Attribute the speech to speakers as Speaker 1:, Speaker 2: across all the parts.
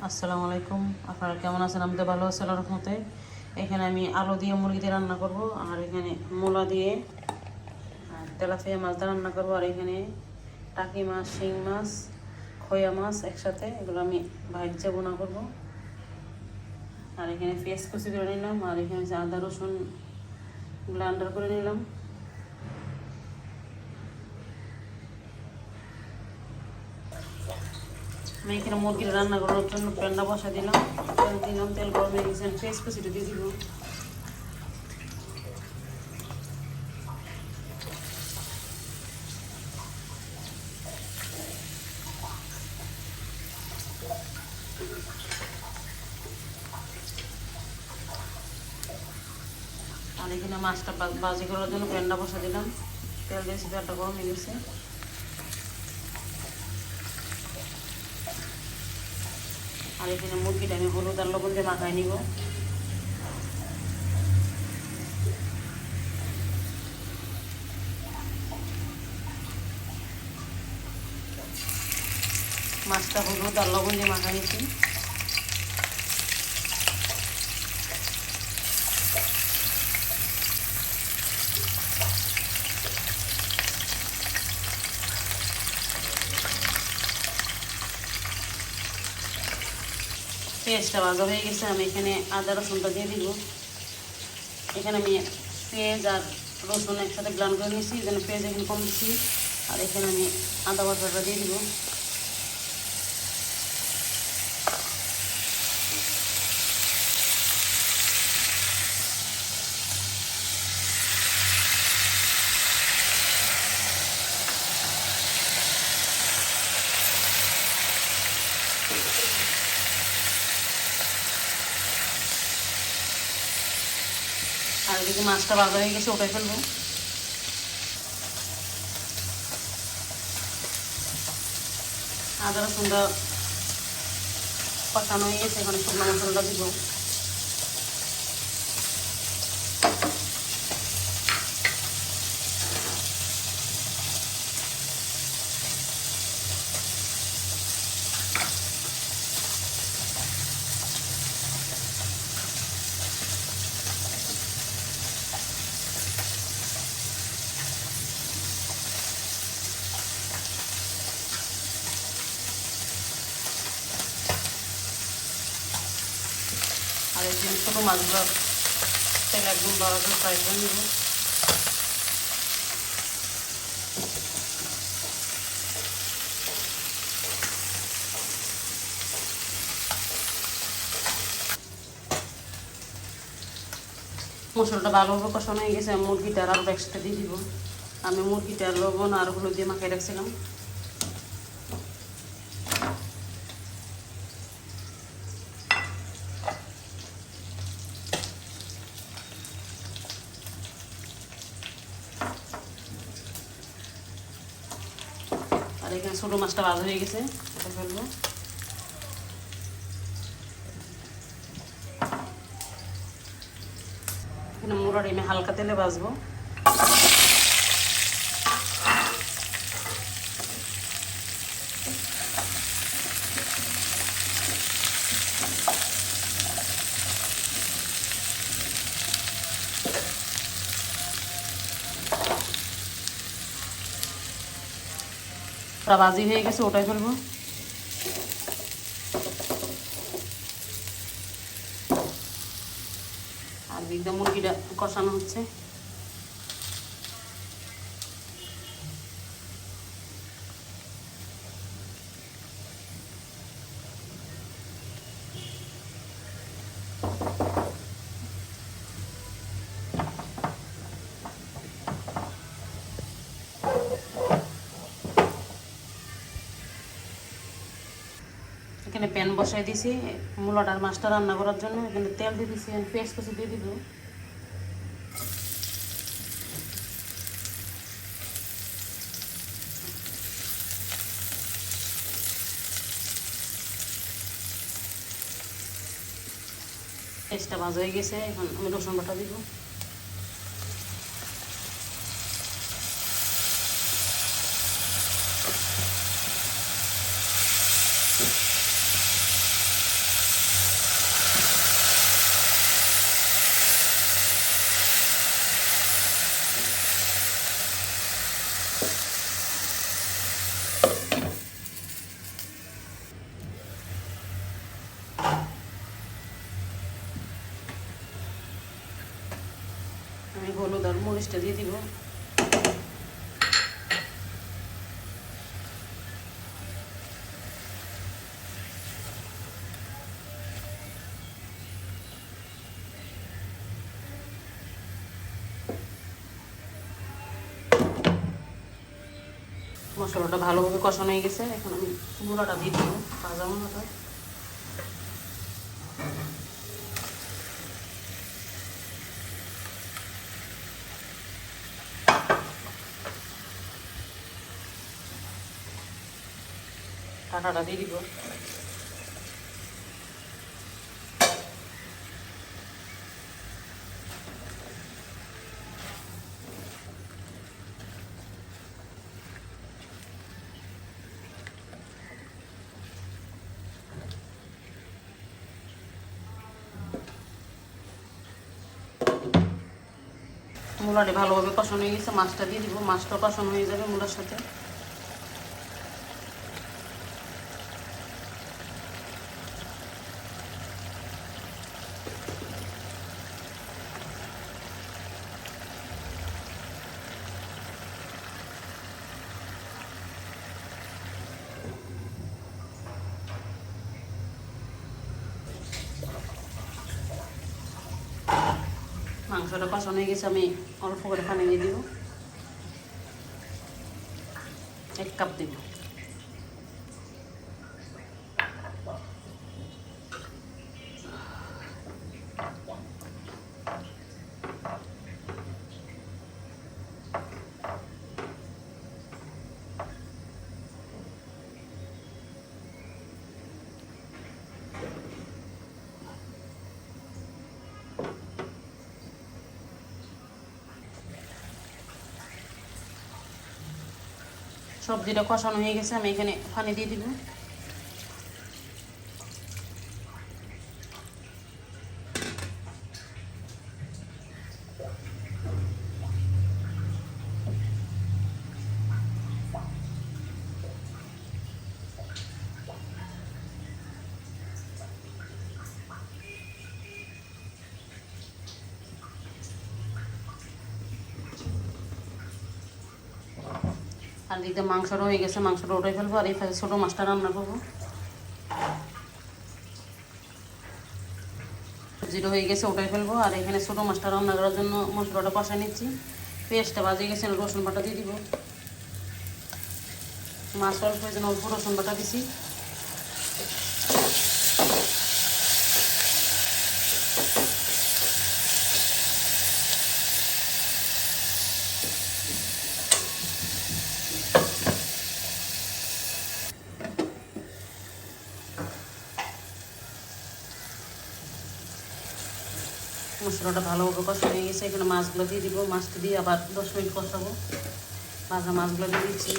Speaker 1: আসসালামু আলাইকুম। আপনারা কেমন আছেন? আমি তো ভালো আছি আল্লাহর রহমতে। এখানে আমি আলু দিয়ে মুরগি দিয়ে রান্না করব, আর এখানে মূলা দিয়ে আর তেলাপিয়া মাছ দিয়ে রান্না করব, আর এখানে টাকি মাছ, শিং মাছ, খোয়া মাছ একসাথে, এগুলো আমি ভাজা বোনা করব। আর এখানে পেঁয়াজ কুচি করে নিলাম, আর এখানে আদা রসুন ব্লেন্ডার করে নিলাম। আমি এখানে মুরগির রান্না করার জন্য প্যানটা বসা দিলাম, তেল গরম হয়ে গেছে, পেঁয়াজ কুচিটা দিয়ে দিব। আর এখানে মাছটা ভাজি করার জন্য প্যানটা বসা দিলাম, তেল দিয়েছি, তেলটা গরম হয়ে গেছে। আর এখানে মুরগিটা আমি হলুদ আর লবণ দিয়ে মাখায় নিব। মাছটা হলুদ আর লবণ দিয়ে মাখায় নিচ্ছি। পেঁয়াজটা ভাজা হয়ে গেছে, আমি এখানে আদা রসুনটা দিয়ে দিব। এখানে আমি পেঁয়াজ আর রসুন একসাথে ব্লেন্ড করে নিয়েছি, এখানে পেঁয়াজ এখানে কম দিচ্ছি। আর এখানে আমি আদা বাটাটা দিয়ে দিব। আর এদিকে মাছটা ভাজা হয়ে গেছে, ওটাই ফেলবো। আদা রসুনটা কষানো হয়ে গেছে, এখানে শুকনো মশলাটা দিব। আর এই ছোটো মাছগুলো তেল একদম বড় করে ফ্রাই করে নেব। মশলাটা ভালোভাবে কষানো হয়ে গেছে, মুরগিটা আর আলুটা একসাথে দিয়ে দিব। আমি মুরগিটা লবণ আর হলুদ দিয়ে মাখিয়ে রাখছিলাম। আর এখানে ছোটো মাছটা ভাজা হয়ে গেছে, এটা ফেলবো। এখানে মুড়াটা আমি হালকা তেলে ভাজবো। ওটা ভাজি হয়ে গেছে, ওটাই ফেলবো। আর একদম মুরগিটা কষানো হচ্ছে। এখানে প্যান বসাই দিছি মূলাটার মাছটা রান্না করার জন্য। এখানে তেল দিয়ে দিছি, পেঁয়াজ কুচি দিয়ে দিব। পেঁয়াজটা ভাজা হয়ে গেছে, এখন আমি রসুন বাটা দিব। হলুদ আর মরিচটা দিয়ে দিব। মশলাটা ভালোভাবে কষানো হয়ে গেছে, এখন আমি মূলাটা দিয়ে দিব, ভাজা মূলাটা। টাটাটা দিয়ে দিব। মূলাটি ভালোভাবে কষানো হয়ে গেছে, মাছটা দিয়ে দিব। মাছটা কষানো হয়ে যাবে মূলার সাথে। মাংসটা কষানো হয়ে গেছে, আমি অল্প করে পানি দিয়ে দিব, 1 কাপ দিব। সবজিটা কষানো হয়ে গেছে, আমি এখানে পানি দিয়ে দিব। আর দিকে মাংসটা হয়ে গেছে, মাংসটা উঠাই ফেলবো, আর এই পাশে ছোটো মাছটা রান্না করবো। সবজিটা হয়ে গেছে, উঠাই ফেলবো। আর এখানে ছোটো মাছটা রান্না করার জন্য মশলাটা কষা নিচ্ছি। পেঁয়াজটা বাজে গেছে, রসুন বাটা দিয়ে দিব। মাছ অল্প হয়ে যেন অল্প রসুন বাটা দিছি। মশলাটা ভালোভাবে কষা হয়ে গেছে, এখানে মাছগুলো দিয়ে দিব। মাছটা দিয়ে আবার 10 মিনিট কষাবো। ভাজা মাছগুলো দিয়ে দিচ্ছি।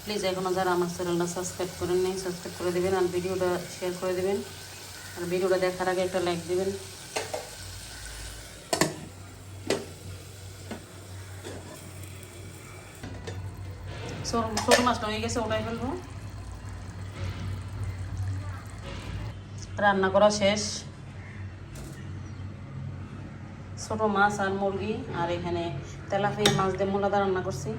Speaker 1: প্লিজ এখনও যারা আমার চ্যানেলটা সাবস্ক্রাইব করেন নাই, সাবস্ক্রাইব করে দেবেন, আর ভিডিওটা শেয়ার করে দেবেন, আর ভিডিওটা দেখার আগে একটা লাইক দেবেন। ছোটো মাছটা হয়ে গেছে, ওটাই ফেলবো। রান্না করা শেষ। ছোটো মাছ আর মুরগি, আর এখানে তেলাপিয়া মাছ দিয়ে মূলাদা রান্না করছি।